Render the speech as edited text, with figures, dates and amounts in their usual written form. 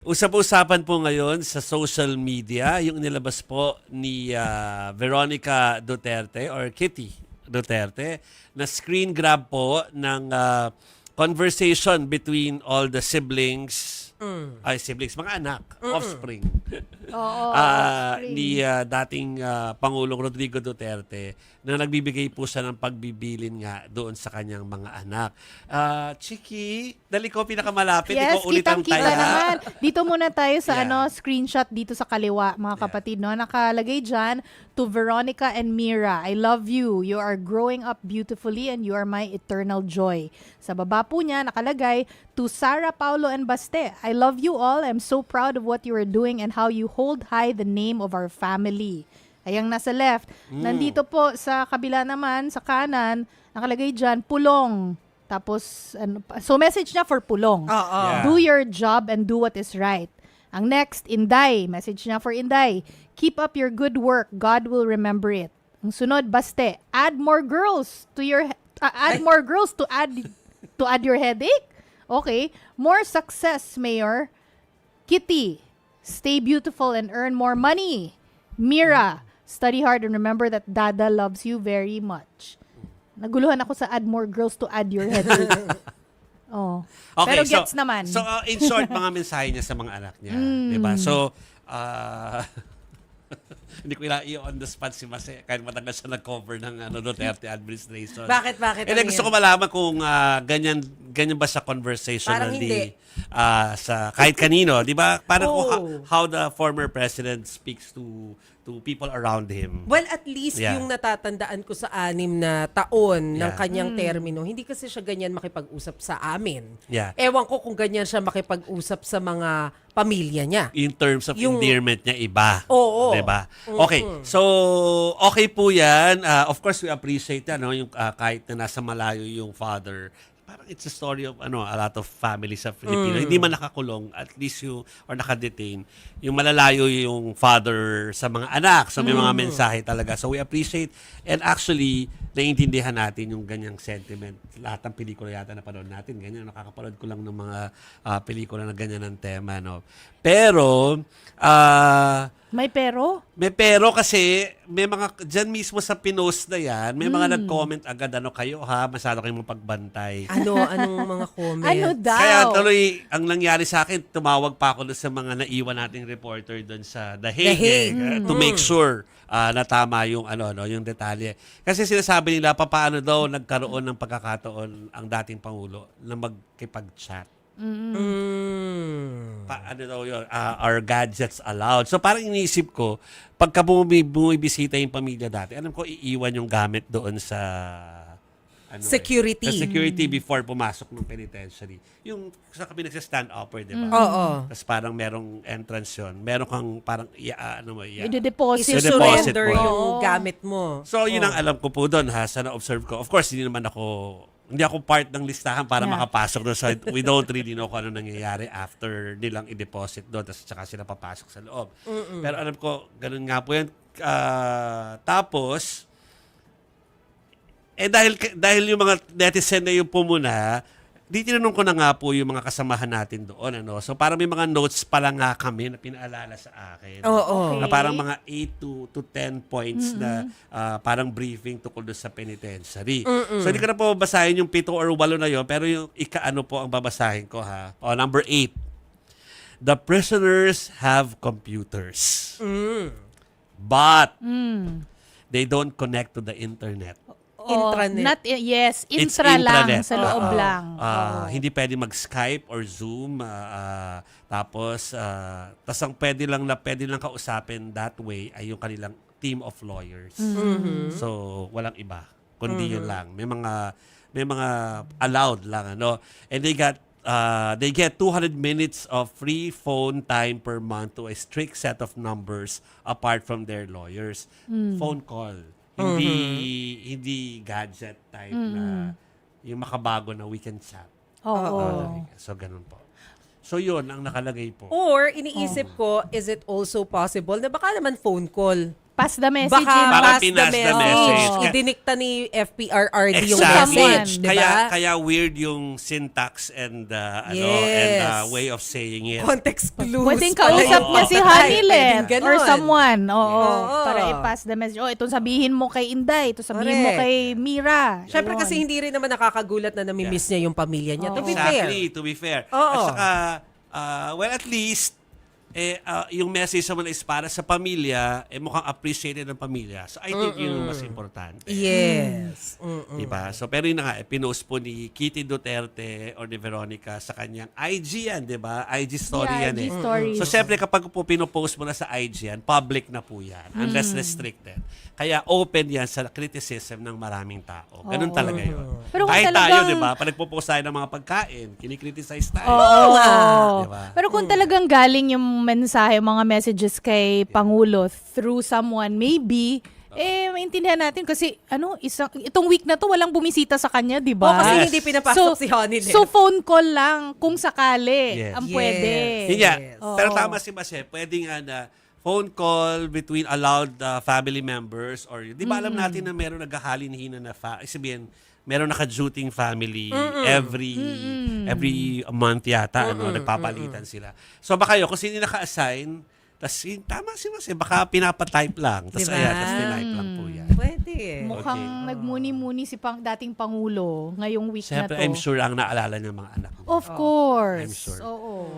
Usap-usapan po ngayon sa social media yung nilabas po ni Veronica Duterte or Kitty Duterte na screen grab po ng conversation between all the siblings, mga anak, offspring, Oo, ni dating Pangulong Rodrigo Duterte na nagbibigay po siya ng pagbibilin nga doon sa kanyang mga anak. Chiki, dali ko pinakamalapit. yes, Ikaw ulit ang kitang-kita taya. naman. Dito muna tayo sa Yeah. screenshot dito sa kaliwa, mga kapatid. No? Nakalagay dyan, to Veronica and Mira, I love you. You are growing up beautifully and you are my eternal joy. Sa baba po niya, nakalagay, to Sarah, Paulo, and Baste, I love you all. I'm so proud of what you are doing and how you hold high the name of our family. Ayang nasa left. Nandito po sa kabila naman, sa kanan, nakalagay dyan, Pulong. Tapos, so message niya for Pulong. Yeah. Do your job and do what is right. Ang next, Inday. Message niya for Inday. Keep up your good work. God will remember it. Ang sunod, Baste. Add more girls to your to add your headache. Okay. More success, Mayor. Kitty. Stay beautiful and earn more money. Mira. Study hard and remember that Dada loves you very much. Naguluhan ako sa add more girls to add your headache. Oh. Pero gets naman. So, in short, mga mensahe niya sa mga anak niya. Diba? So, hindi ko on the spot si Mase kahit matagal siya nag-cover ng Duterte administration. Bakit? And gusto ko malaman kung ganyan ba sa conversationally sa kahit kanino, di ba? Parang how the former president speaks to people around him. Well, at least Yeah. yung natatandaan ko sa 6 na taon ng Yeah. kanyang termino, hindi kasi siya ganyan makipag-usap sa amin. Yeah. Ewan ko kung ganyan siya makipag-usap sa mga pamilya niya. In terms of Yung- endearment niya, iba. Oo. Diba? Okay. So, okay po yan. Of course, we appreciate yan. No? Yung, kahit na nasa malayo yung father, parang it's a story of a lot of families sa Filipino. Hindi man nakakulong, at least yung, or nakadetain, yung malalayo yung father sa mga anak. So, may mga mensahe talaga. So, we appreciate. And actually, naiintindihan natin yung ganyang sentiment. Lahat ng pelikula yata na panood natin. Ganyan, nakakapanood ko lang ng mga pelikula na ganyan ng tema. No? Pero, May pero? may pero kasi may mga dyan mismo sa pinost na yan, may mga nag-comment agad, kayo ha, masyado kayong mapagbantay. Anong mga comments? Ano daw? Kaya tuloy, ang nangyari sa akin, tumawag pa ako doon sa mga naiwan nating reporter doon sa The Hague, to make sure na tama yung yung detalye. Kasi sinasabi nila paano daw nagkaroon ng pagkakataon ang dating pangulo na magkipag-chat. Ano daw yun? Are gadgets allowed? So parang iniisip ko, pagka bumibisita yung pamilya dati, alam ko iiwan yung gamit doon sa Security. Sa security before pumasok ng penitentiary. Yung sa kami nagsa-stand upper, di ba? Oo. Tapos parang merong entrance yun. Meron kang parang I-deposit. Isi-deposit Isusurrender mo. yung gamit mo. So, yun ang alam ko po doon ha, sa na-observe ko. Of course, hindi ako part ng listahan para Yeah. makapasok doon. So, we don't really know kung ano nangyayari after nilang i-deposit doon. Tapos saka sila papasok sa loob. Pero alam ko, ganun nga po yan. Tapos, dahil yung mga netizen na yung pumuna, di tinanong ko na nga po yung mga kasamahan natin doon. So parang may mga notes pa lang nga kami na pinaalala sa akin. Oo. Na parang mga 8 to 10 points na parang briefing tungkol doon sa penitentiary. So hindi ko na po babasahin yung 7 or 8 na yon, pero yung ika-ano po ang babasahin ko ha. Number 8. The prisoners have computers. But they don't connect to the internet. Intranet. Yes, It's intra lang, intranet. sa loob lang. Hindi pwede mag-Skype or Zoom. Tapos ang pwede lang kausapin that way ay yung kanilang team of lawyers. So, walang iba. Kundi yun lang. May mga allowed lang. And they get 200 minutes of free phone time per month to a strict set of numbers apart from their lawyers. Phone call. Hindi gadget type na yung makabago na we can chat. Oo. So, ganun po. So, yun ang nakalagay po. Or, iniisip ko, is it also possible na baka naman phone call? pass the message. Baka in. Para pass the pinas the message. message. Idinikta ni FPRRD yung Exactly. message, di ba? Kaya weird yung syntax and Yes. way of saying it. Context clues. Pwedeng pala kausap yun. niya si Ay, Hanilet pwedeng ganon. or someone. Oo. Oo. Para i-pass the message. Oh, itong sabihin mo kay Inday. Itong sabihin mo Correct. kay Mira. Syempre Ganon. kasi hindi rin naman nakakagulat na namimiss niya yung pamilya niya. To be fair. Exactly, to be fair. Oo. At saka, well, at least, yung message naman is para sa pamilya, mukhang appreciated ng pamilya. So, I think yun yung mas importante. Yes. Diba? So, pero yun na nga, pinost po ni Kitty Duterte or ni Veronica sa kanyang IG yan, diba? IG story Yeah, yan IG eh. stories. So, syempre, kapag po pinopost mo na sa IG yan, public na po yan, unless restricted. Kaya open yan sa criticism ng maraming tao. Ganun talaga yun. Pero kung Kahit tayo, talagang- diba? Pag nagpo-post tayo ng mga pagkain, kinikriticize tayo. Oo. Diba? Pero kung talagang galing yung mensahe, mga messages kay Pangulo through someone, maybe, maintindihan natin kasi itong week na to walang bumisita sa kanya, di ba? Oo, kasi Yes. hindi pinapasok si Hanilet. So phone call lang kung sakali Yes. ang Yes. pwede. Yun nga. Oo. Pero tama si Mashe, pwede nga na phone call between allowed family members or di ba alam natin na meron naghahalin-hina na sabihin, meron naka-duting family every month yata nagpapalitan sila. So baka yun, kung sino yung naka-assign, tas tama si Mashe, baka pinapatype lang. Tas Diba? ayan, tas tinype lang po yan. Pwede. Mukhang nagmuni-muni si dating Pangulo ngayong week Siyempre, na to. I'm sure ang naalala niya mga anak niya. Of course. I'm sure. Oo.